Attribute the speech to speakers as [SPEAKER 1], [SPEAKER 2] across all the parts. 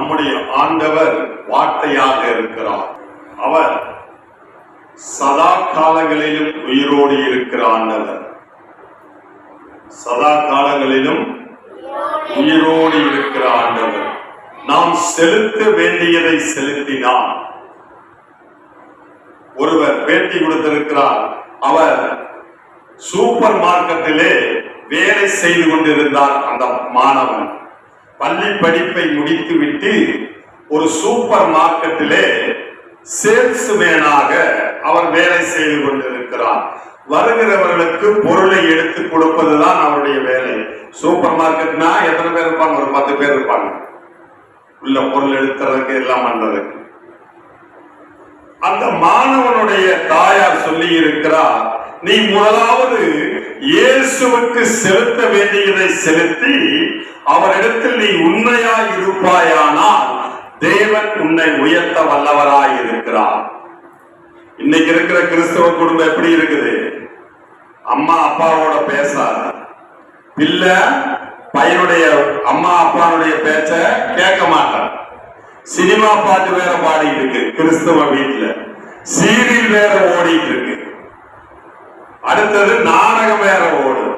[SPEAKER 1] நம்முடைய ஆண்டவர் வார்த்தையாக இருக்கிறார். அவர் சதா காலங்களிலும் உயிரோடு இருக்கிற ஆண்டவர். சதா காலங்களிலும் உயிரோடு இருக்கிற ஆண்டவர். நாம் செலுத்த வேண்டியதை செலுத்தினார். ஒருவர் பேட்டி கொடுத்திருக்கிறார். அவர் சூப்பர் மார்க்கெட்டிலே வேலை செய்து கொண்டிருந்தார். அந்த மாணவன் பள்ளி படிப்பை முடித்துவிட்டு ஒரு சூப்பர் மார்க்கெட்டிலே சேல்ஸ்மேனாக அவர் வேலை செய்து கொண்டிருக்கிறார். வருகிறவர்களுக்கு பொருளை எடுத்து கொடுப்பதுதான் அவருடைய வேலை. சூப்பர் மார்க்கெட்னா எத்தனை பேர் இருப்பாங்க? ஒரு 10 பேர் இருப்பாங்க. உள்ள பொருள் எடுத்துறதுக்கு எல்லாம் பண்றதுக்கு. அந்த மாணவனுடைய தாயார் சொல்லி இருக்கிறார், நீ முதலாவது இயேசுவுக்கு செலுத்த வேண்டியதை செலுத்தி அவரிடத்தில் நீ உண்மையாய் இருப்பாயானால் தேவன் உன்னை உயர்த்த வல்லவராய் இருக்கிறார். இன்னைக்கு இருக்கிற கிறிஸ்தவ குடும்பம் எப்படி இருக்குது? அம்மா அப்பாவோட பேசாத, பிள்ளை பையனுடைய அம்மா அப்பாவுடைய பேச்ச கேட்க மாட்டான். சினிமா பாட்டு வேற பாடிட்டு இருக்கு கிறிஸ்தவ வீட்டுல, சீரியல் வேற ஓடிட்டு இருக்கு, அடுத்தது நாடகம் வேற ஓடும்,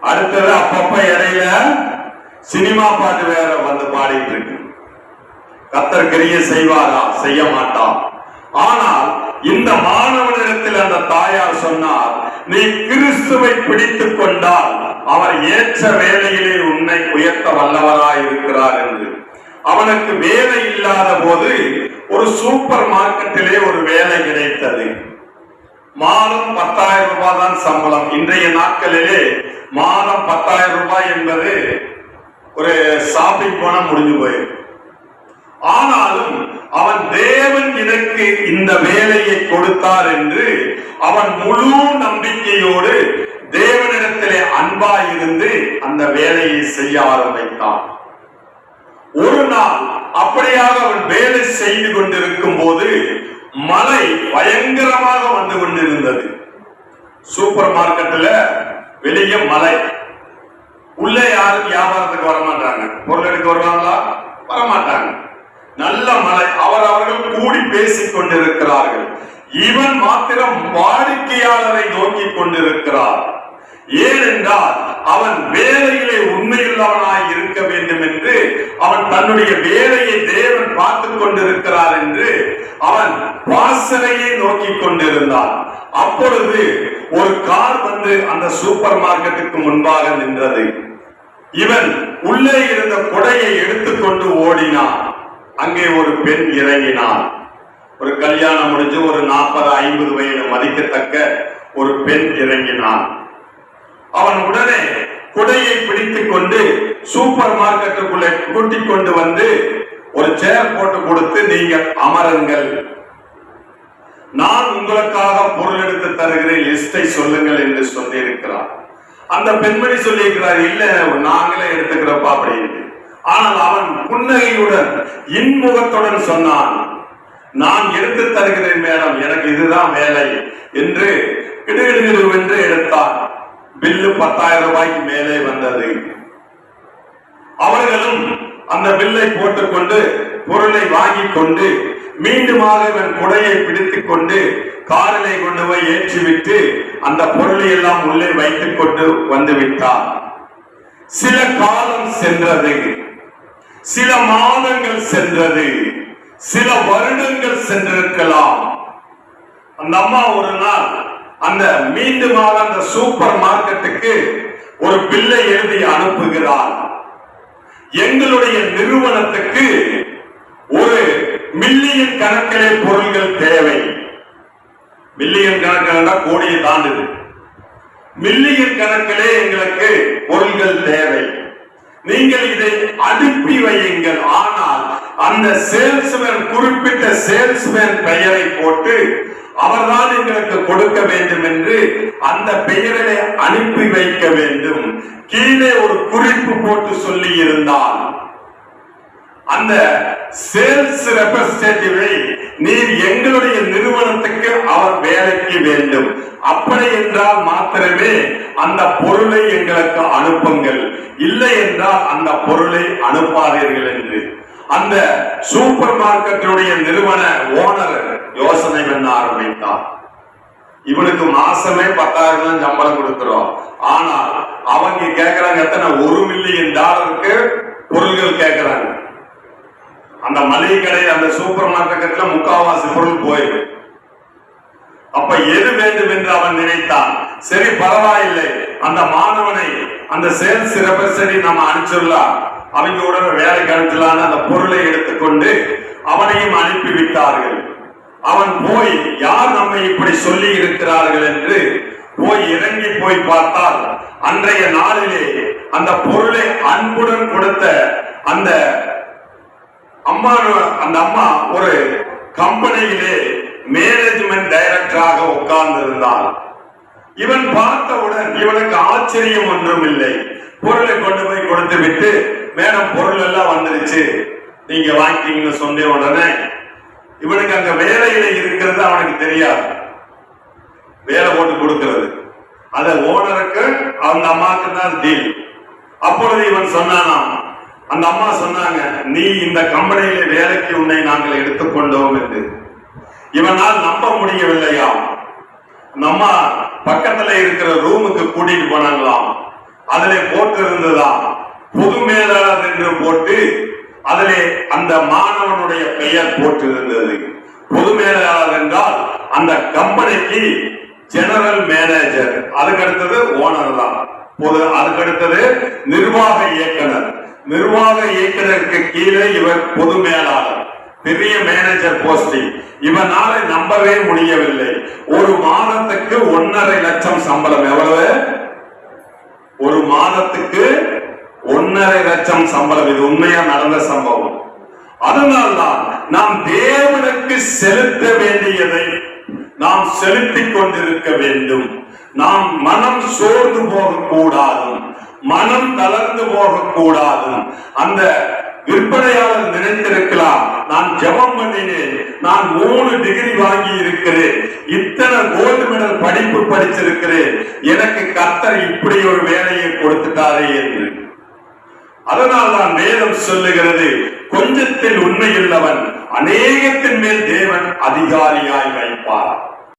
[SPEAKER 1] அடுத்தது அப்பப்ப இடையில சினிமா பாட்டு வேற வந்து பாடிட்டு இருக்கு. கர்த்தர் கிரியை செய்வாரா? செய்ய மாட்டான். ஆனால் இந்த மாணவனிடத்தில் அந்த தாயார் சொன்னார், நீ கிறிஸ்துவை பிடித்துக் கொண்டால் அவர் ஏற்ற வேலையிலே உன்னை உயர்த்த வல்லவராய் இருக்கிறார் என்று. அவனுக்கு வேலை இல்லாத போது ஒரு சூப்பர் மார்க்கெட்டிலே ஒரு வேலை கிடைத்தது. மாதம் 10,000 ரூபாய் தான் சம்பளம். இன்றைய நாட்களிலே மாதம் 10,000 ரூபாய் என்பது ஒரு ஷாப்பிங் போனா முடிஞ்சு போயிருக்கு. ஆனாலும் அவன் தேவன் எனக்கு இந்த வேலையை கொடுத்தார் என்று அவன் முழு நம்பிக்கையோடு தேவனிடத்திலே அன்பாயிருந்து அந்த வேலையை செய்ய ஆரம்பித்தான். ஒரு நாள் அப்படியாக அவன் வேலை செய்து கொண்டிருக்கும் போது மழை பயங்கரமாக வந்து கொண்டிருந்தது. சூப்பர் மார்க்கெட்ல வெளியே மழை, உள்ளே யாரும் வியாபாரத்துக்கு வரமாட்டாங்க. பொருள் எடுக்க வருவாங்களா? வரமாட்டாங்க. நல்ல மழை. அவர்கள் கூடி பேசிக் கொண்டிருக்கிறார்கள். இவன் மாத்திரம் வாடிக்கையாளரை நோக்கி கொண்டிருக்கிறார். ஏனென்றால் அவன் வேலையிலே உண்மையுள்ளவனாய் இருக்க வேண்டும் என்று, அவன் தன்னுடைய வேலையை தேவன் பார்த்துக் கொண்டிருக்கிறார் என்று அவன் வாசலையை நோக்கி கொண்டிருந்தான். அப்பொழுது ஒரு கார் வந்து அந்த சூப்பர் மார்க்கெட்டுக்கு முன்பாக நின்றது. இவன் உள்ளே இருந்த கொடையை எடுத்துக்கொண்டு ஓடினான். அங்கே ஒரு பெண் இறங்கினார். ஒரு கல்யாணம் முடிஞ்சு ஒரு 40-50 வயது மதிக்கத்தக்க ஒரு பெண் இறங்கினார். அவன் உடனே குடையை பிடித்துக் கொண்டு சூப்பர் மார்க்கெட்டுக்குள்ளே கூட்டிக் கொண்டு வந்து ஒரு சேர் போட்டு கொடுத்து, நீங்கள் அமருங்கள், நான் உங்களுக்காக பொருள் எடுத்து தருகிறேன், லிஸ்டை சொல்லுங்கள் என்று சொல்லி இருக்கிறார். அந்த பெண்மணி சொல்லி இருக்கிறார், இல்ல நாங்களே எடுத்துக்கிறப்பா அப்படின்னு. ஆனால் அவன் புன்னகையுடன் இன்முகத்துடன் சொன்னான், நான் எடுத்து தருகிறேன் மேடம், எனக்கு இதுதான் வேலை என்று கிடுகிடுகிடு எடுத்தான். பில்லு 10,000 ரூபாய்க்கு மேலே வந்தது. அவர்களும் அந்த பில்லை போட்டுக்கொண்டு பொருளை வாங்கி கொண்டு மீண்டுமாக இவன் குடையை பிடித்துக் கொண்டு காரிலே கொண்டு போய் ஏற்றிவிட்டு அந்த பொருளை எல்லாம் உள்ளே வைத்துக் கொண்டு வந்து விட்டார். சில காலம் சென்றது, சில மாதங்கள் சென்றது, சில வருடங்கள் சென்றிருக்கலாம். அந்த அம்மா ஒரு நாள் அந்த மீண்டுமாக அந்த சூப்பர் மார்க்கெட்டுக்கு ஒரு பில்லை எழுதி அனுப்புகிறார். எங்களுடைய நிறுவனத்துக்கு ஒரு மில்லியன் கணக்கிலே பொருள்கள் தேவை. மில்லியன் கணக்கில் கோடியை தாண்டுது. மில்லியன் கணக்கிலே எங்களுக்கு பொருள்கள் தேவை, நீங்கள் இதை அனுப்பி வையுங்கள். ஆனால் அந்த சேல்ஸ்மேன் குறிப்பிட்ட சேல்ஸ்மேன் பெயரை போட்டு அவர்தான் எங்களுக்கு கொடுக்க வேண்டும் என்று அந்த பெயரை அனுப்பி வைக்க வேண்டும். கீழே ஒரு குறிப்பு போட்டு சொல்லி இருந்தால் அந்த சேல்ஸ் ரெப்ரசன்டேட்டிவை நீர் எங்களுடைய நிறுவனத்துக்கு அவர் வேலைக்கு வேண்டும், அப்படி என்றால் மாத்திரமே அந்த பொருளை எங்களுக்கு அனுப்புங்கள், இல்லை என்றால் அந்த பொருளை அனுப்பாதீர்கள் என்று அந்த சூப்பர் மார்க்கெட்டுடைய நிறுவன ஓனர் யோசனை பண்ண ஆரம்பித்தார். இவனுக்கு மாசமே 10,000 சம்பளம் கொடுக்கிறோம். ஆனால் அவங்க கேட்கிறாங்க எத்தனை, $1 மில்லியன் பொருள்கள் கேட்கிறாங்க. அந்த மளிகை கடை, அந்த சூப்பர் மார்க்கெட்ல முக்காவாசி பொருள் போயிடும். அப்ப எது வேண்டும் என்று அவன் நினைத்தான். சரி பரவாயில்லை, அந்த மாணவனை அந்த சேல்ஸ் ரெப்ரசன்டேட்டிவ் நம்ம அனுப்பிச்சிடலாம், அவங்க உடனே வேலைக்கு அனுப்பிச்சலான்னு அந்த பொருளை எடுத்துக்கொண்டு அவனையும் அனுப்பிவிட்டார்கள். அவன் போய் யார் நம்மை இப்படி சொல்லி இருக்கிறார்கள் என்று போய் இறங்கி போய் பார்த்தால், அன்றைய நாளிலே அந்த பொருளை அன்புடன் கொடுத்த அந்த அம்மா ஒரு கம்பெனியிலே மேனேஜ்மெண்ட் டைரக்டராக உட்கார்ந்து இருந்தார். இவன் பார்த்தவுடன் இவனுக்கு ஆச்சரியம் ஒன்றும் இல்லை. பொருளை கொண்டு போய் கொடுத்து விட்டு, மேடம் பொருள் எல்லாம் வந்துருச்சு, நீங்க வாங்கிட்டீங்கன்னு சொன்ன உடனே இவனுக்கு அங்க வேலையில இருக்கிறது அவனுக்கு தெரியாது. வேலை போட்டு கொடுக்கிறது அத ஓனருக்கு அந்த அம்மாவுக்கு தான் டீல். அப்பொழுது இவன் சொன்னானாம், அந்த அம்மா சொன்னாங்க, நீ இந்த கம்பெனியில வேலைக்கு உன்னை நாங்கள் எடுத்துக்கொண்டோம் என்று. இவனால் நம்ப முடியவில்லையா. நம்ம பக்கத்துல இருக்கிற ரூமுக்கு கூட்டிட்டு போனாங்களாம். அதிலே போட்டு இருந்ததாம் பொது மேலாளர் என்று போட்டு, அதிலே அந்த மாணவனுடைய பெயர் போட்டு இருந்தது. பொது மேலாளர் என்றால் அந்த கம்பெனிக்கு ஜெனரல் மேனேஜர், அதுக்கு அடுத்தது ஓனர் தான். அதுக்கு அடுத்தது நிர்வாக இயக்குனர். நிர்வாக இயக்குனருக்கு கீழே இவர் பொது மேலாளர், பெரிய மேனேஜர் போஸ்டிங். இவனால நம்பவே முடியவில்லை. ஒரு மாதத்துக்கு 1.5 லட்சம் சம்பளம். எவ்வளவு? ஒரு மாதத்துக்கு 1.5 லட்சம் சம்பளம். இது உண்மையா நடந்த சம்பவம். அதனால்தான் நாம் தேவனுக்கு செலுத்த வேண்டியதை நாம் செலுத்திக் கொண்டிருக்க வேண்டும். நாம் மனம் சோர்ந்து போகக்கூடாது, மனம் தளர்ந்து போகக்கூடாது. அந்த விற்பனையாளர் நினைத்திருக்கலாம், நான் ஜெபம் பண்ணினேன், நான் 3 டிகிரி வாங்கி இருக்கிறேன், இத்தனை கோல்டு மெடல் படிப்பு படிச்சிருக்கிறேன், எனக்கு கர்த்தர் இப்படி ஒரு வேலையை கொடுத்துட்டாரே என்று. அதனால் தான் வேதம் சொல்லுகிறது, கொஞ்சத்தில் உண்மையுள்ளவன் அநேகத்தின் மேல் தேவன் அதிகாரியாய் வைப்பார்.